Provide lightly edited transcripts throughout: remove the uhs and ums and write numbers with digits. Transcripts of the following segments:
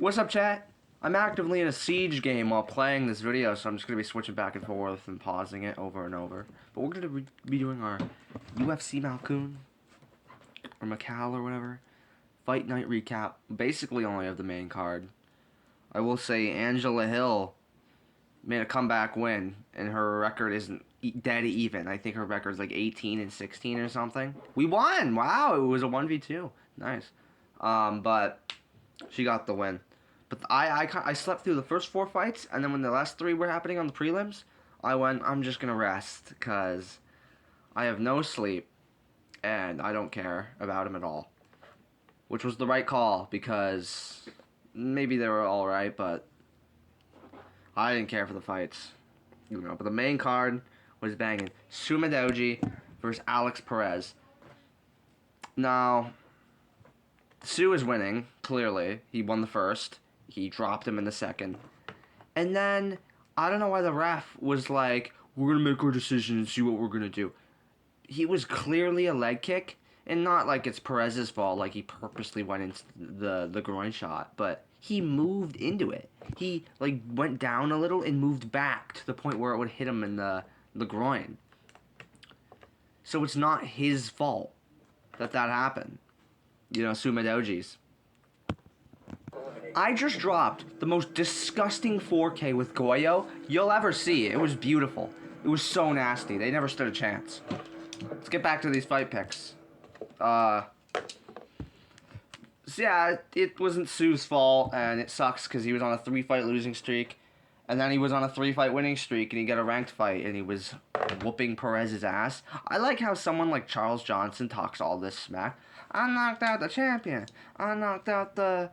What's up, chat? I'm actively in a siege game while playing this video, so I'm just going to be switching back and forth and pausing it over and over. But we're going to be doing our UFC Malkoon, or Macau, or whatever, Fight Night recap. Basically only of the main card. I will say Angela Hill made a comeback win, and her record isn't dead even. I think her record's like 18-16 or something. We won! Wow, it was a 1v2. Nice. But she got the win. But I slept through the first 4 fights, and then when the last 3 were happening on the prelims, I went, I'm just going to rest, because I have no sleep, and I don't care about him at all. Which was the right call, because maybe they were alright, but I didn't care for the fights. You know, but the main card was banging. Sumadoji versus Alex Perez. Now, Sue is winning, clearly. He won the first. He dropped him in the second. And then, I don't know why the ref was like, we're going to make our decision and see what we're going to do. He was clearly a leg kick, and not like it's Perez's fault, like he purposely went into the groin shot, but he moved into it. He, like, went down a little and moved back to the point where it would hit him in the groin. So it's not his fault that happened. You know, Sumadoji's. I just dropped the most disgusting 4K with Goyo you'll ever see. It was beautiful. It was so nasty. They never stood a chance. Let's get back to these fight picks. So yeah, it wasn't Sue's fault, and it sucks because he was on a 3-fight losing streak, and then he was on a 3-fight winning streak, and he got a ranked fight, and he was whooping Perez's ass. I like how someone like Charles Johnson talks all this smack. I knocked out the champion. I knocked out the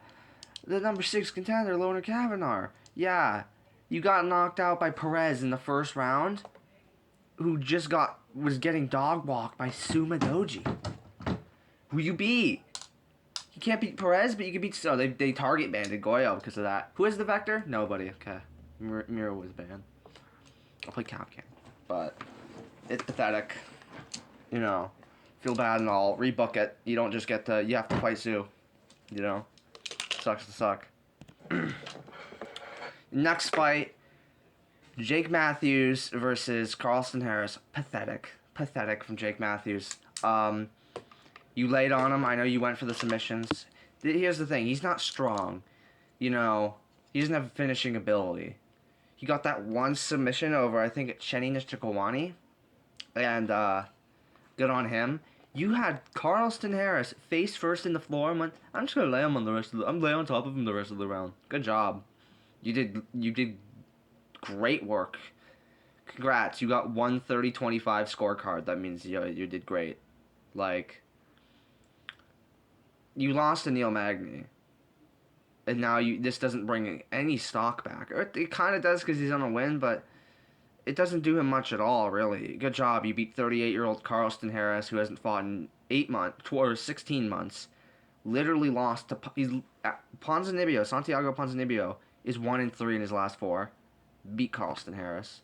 number 6 contender, Loner Kavanaugh. Yeah, you got knocked out by Perez in the first round, who just was getting dog walked by Sumadoji, who you beat. You can't beat Perez, but you can beat... So they target banded Goyo because of that. Who is the Vector? Nobody. Okay. Mira was banned. I'll play Capcan. But it's pathetic. You know, feel bad and all. Rebook it. You don't just get to... You have to fight Sue. You know? Sucks to suck. Next fight, Jake Matthews versus Carlston Harris. Pathetic. Pathetic from Jake Matthews. You laid on him. I know you went for the submissions. Here's the thing. He's not strong. You know, he doesn't have finishing ability. He got that one submission over, I think, Chenny Nishikawani. And, good on him. You had Carlston Harris face first in the floor and went, I'm just going to lay him on the rest of I'm lay on top of him the rest of the round. Good job. You did great work. Congrats. You got 130-25 scorecard. That means you did great. Like, you lost to Neil Magny, and now this doesn't bring any stock back. It kind of does because he's on a win, but it doesn't do him much at all, really. Good job. You beat 38-year-old Carlston Harris, who hasn't fought in 8 months, or 16 months. Literally lost to Ponzinibbio. Santiago Ponzinibbio is 1-3 in his last 4. Beat Carlston Harris.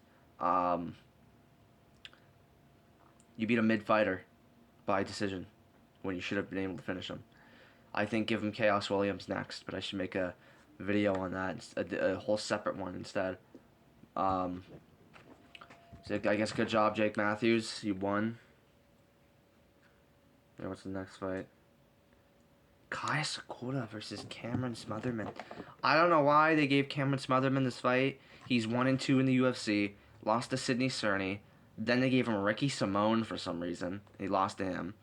You beat a mid-fighter by decision when you should have been able to finish him. I think give him Chaos Williams next, but I should make a video on that, a whole separate one instead. So I guess good job, Jake Matthews. You won. Yeah, what's the next fight? Kaya Sakura versus Cameron Smotherman. I don't know why they gave Cameron Smotherman this fight. He's 1-2 in the UFC. Lost to Sidney Cerny. Then they gave him Ricky Simone for some reason. He lost to him.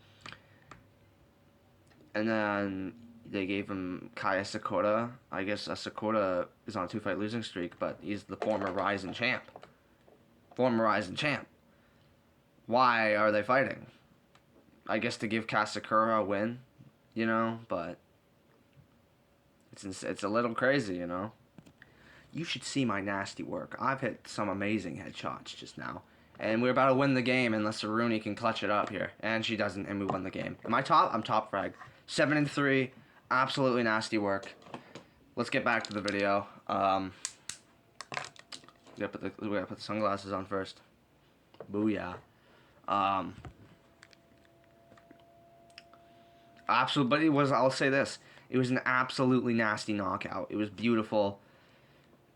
And then they gave him Kaya Sakura. I guess Sakura is on a 2-fight losing streak, but he's the former Ryzen champ. Former Ryzen champ. Why are they fighting? I guess to give Kasakura a win, you know, but it's a little crazy, you know. You should see my nasty work. I've hit some amazing headshots just now. And we're about to win the game unless Aruni can clutch it up here. And she doesn't, and we won the game. Am I top? I'm top frag. 7-3. Absolutely nasty work. Let's get back to the video. We gotta put the sunglasses on first. Booyah. Absolutely, but I'll say this. It was an absolutely nasty knockout. It was beautiful.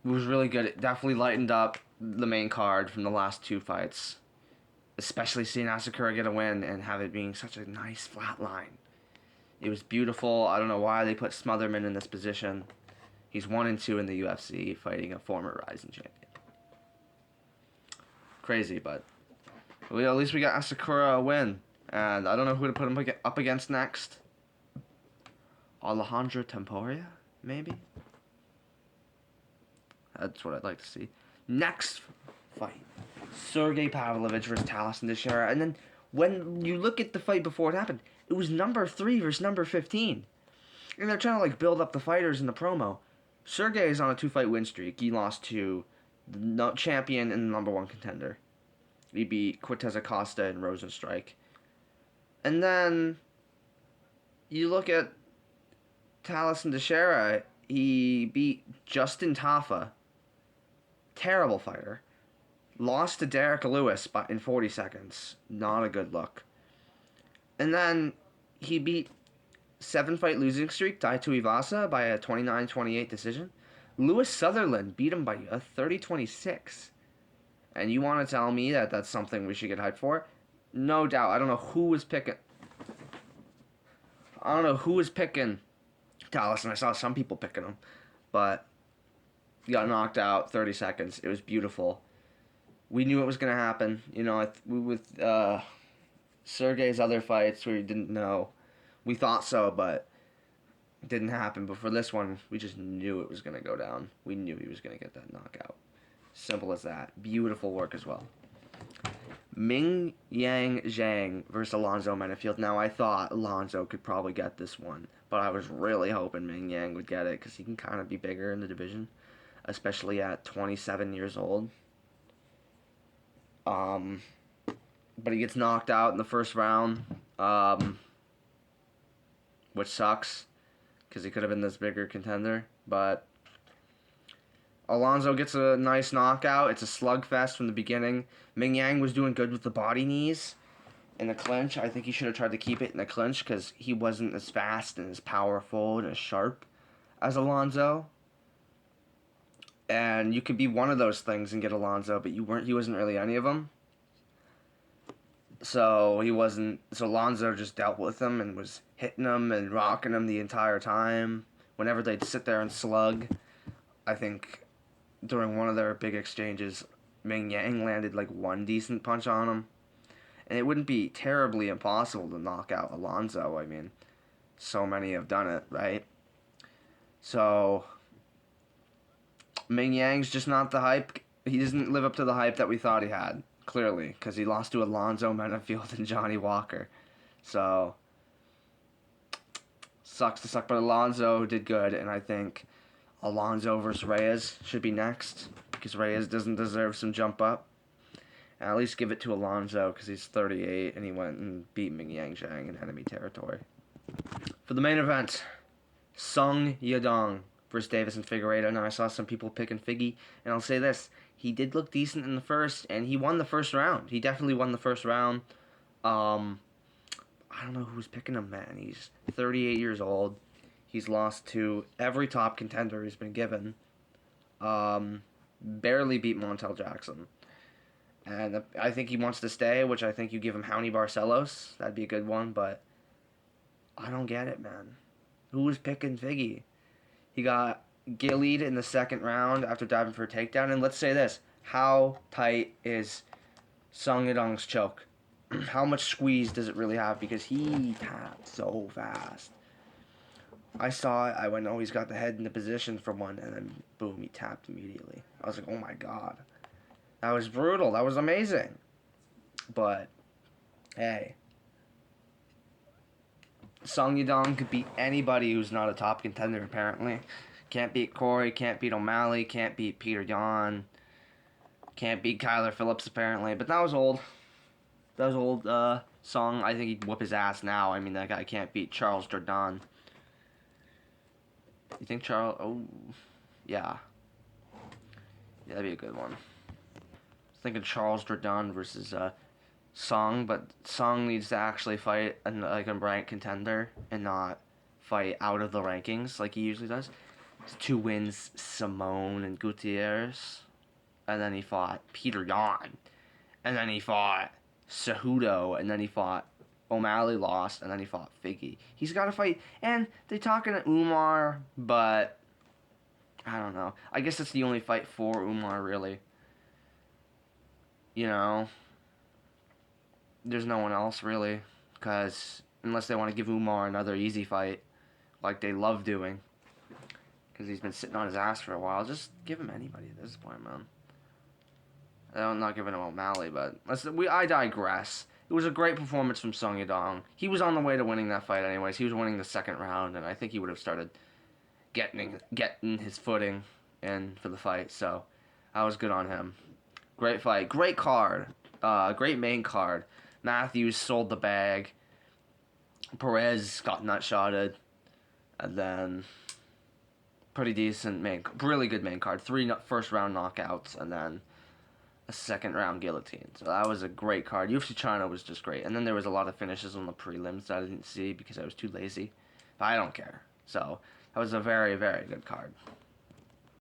It was really good. It definitely lightened up the main card from the last two fights. Especially seeing Asakura get a win and have it being such a nice flat line. It was beautiful. I don't know why they put Smotherman in this position. He's 1-2 in the UFC, fighting a former Rising champion. Crazy, but at least we got Asakura a win. And I don't know who to put him up against next. Alejandro Temporia, maybe? That's what I'd like to see. Next fight. Sergey Pavlovich versus Taliesin Teixeira. And then when you look at the fight before it happened, it was number 3 versus number 15. And they're trying to like build up the fighters in the promo. Sergey is on a 2-fight win streak. He lost to the champion and the number 1 contender. He beat Cortez Acosta and Rosenstrike. And then you look at Taliesin Teixeira. He beat Justin Tafa. Terrible fighter. Lost to Derek Lewis in 40 seconds. Not a good look. And then he beat 7-fight losing streak, Tai Tuivasa, by a 29-28 decision. Lewis Sutherland beat him by a 30-26. And you want to tell me that that's something we should get hyped for? No doubt. I don't know who was picking Taliesin. I saw some people picking him. But he got knocked out 30 seconds. It was beautiful. We knew it was going to happen. You know, with Sergey's other fights, we didn't know. We thought so, but it didn't happen. But for this one, we just knew it was going to go down. We knew he was going to get that knockout. Simple as that. Beautiful work as well. Ming Yang Zhang versus Alonzo Menafield. Now, I thought Alonzo could probably get this one, but I was really hoping Ming Yang would get it because he can kind of be bigger in the division, especially at 27 years old. But he gets knocked out in the first round, which sucks because he could have been this bigger contender. But Alonzo gets a nice knockout. It's a slugfest from the beginning. Ming Yang was doing good with the body knees in the clinch. I think he should have tried to keep it in the clinch because he wasn't as fast and as powerful and as sharp as Alonzo. And you could be one of those things and get Alonzo, but he wasn't really any of them. So Alonzo just dealt with him and was hitting him and rocking him the entire time. Whenever they'd sit there and slug, I think during one of their big exchanges, Ming Yang landed like one decent punch on him. And it wouldn't be terribly impossible to knock out Alonzo. I mean, so many have done it, right? So Ming Yang's just not the hype. He doesn't live up to the hype that we thought he had, clearly, because he lost to Alonzo Menafield and Johnny Walker. So, sucks to suck, but Alonzo did good, and I think Alonzo versus Reyes should be next, because Reyes doesn't deserve some jump up. And at least give it to Alonzo, because he's 38, and he went and beat Ming Yang Zhang in enemy territory. For the main event, Sung Yadong versus Deiveson Figueiredo. Now, I saw some people picking Figgy, and I'll say this. He did look decent in the first, and he won the first round. He definitely won the first round. I don't know who's picking him, man. He's 38 years old. He's lost to every top contender he's been given. Barely beat Montel Jackson. And I think he wants to stay, which I think you give him Howney Barcelos. That'd be a good one, but I don't get it, man. Who was picking Figgy? He got gillied in the second round after diving for a takedown. And let's say this. How tight is Sung Yadong's choke? How much squeeze does it really have? Because he tapped so fast. I saw it. I went, oh, he's got the head in the position for one. And then, boom, he tapped immediately. I was like, oh, my God. That was brutal. That was amazing. But, hey. Sung Yadong could beat anybody who's not a top contender, apparently. Can't beat Corey, can't beat O'Malley, can't beat Peter Yan, can't beat Kyler Phillips, apparently. But that was old. That was old Sung. I think he'd whoop his ass now. I mean, that guy can't beat Charles Jourdain. You think Charles... Oh, yeah. Yeah, that'd be a good one. Thinking Charles Jourdain versus Sung, but Sung needs to actually fight a ranked contender and not fight out of the rankings like he usually does. 2 wins, Simone and Gutierrez. And then he fought Peter Yan. And then he fought Cejudo. And then he fought O'Malley, lost. And then he fought Figgy. He's got to fight. And they're talking to Umar, but I don't know. I guess it's the only fight for Umar, really. You know, there's no one else, really. Because unless they want to give Umar another easy fight, like they love doing. Because he's been sitting on his ass for a while. Just give him anybody at this point, man. I'm not giving him O'Malley, but I digress. It was a great performance from Song Yadong. He was on the way to winning that fight anyways. He was winning the second round, and I think he would have started getting his footing in for the fight. So I was good on him. Great fight. Great card. Great main card. Matthews sold the bag. Perez got nutshotted. And then pretty decent really good main card. 3 first-round knockouts, and then a second-round guillotine. So that was a great card. UFC China was just great. And then there was a lot of finishes on the prelims that I didn't see because I was too lazy. But I don't care. So that was a very, very good card.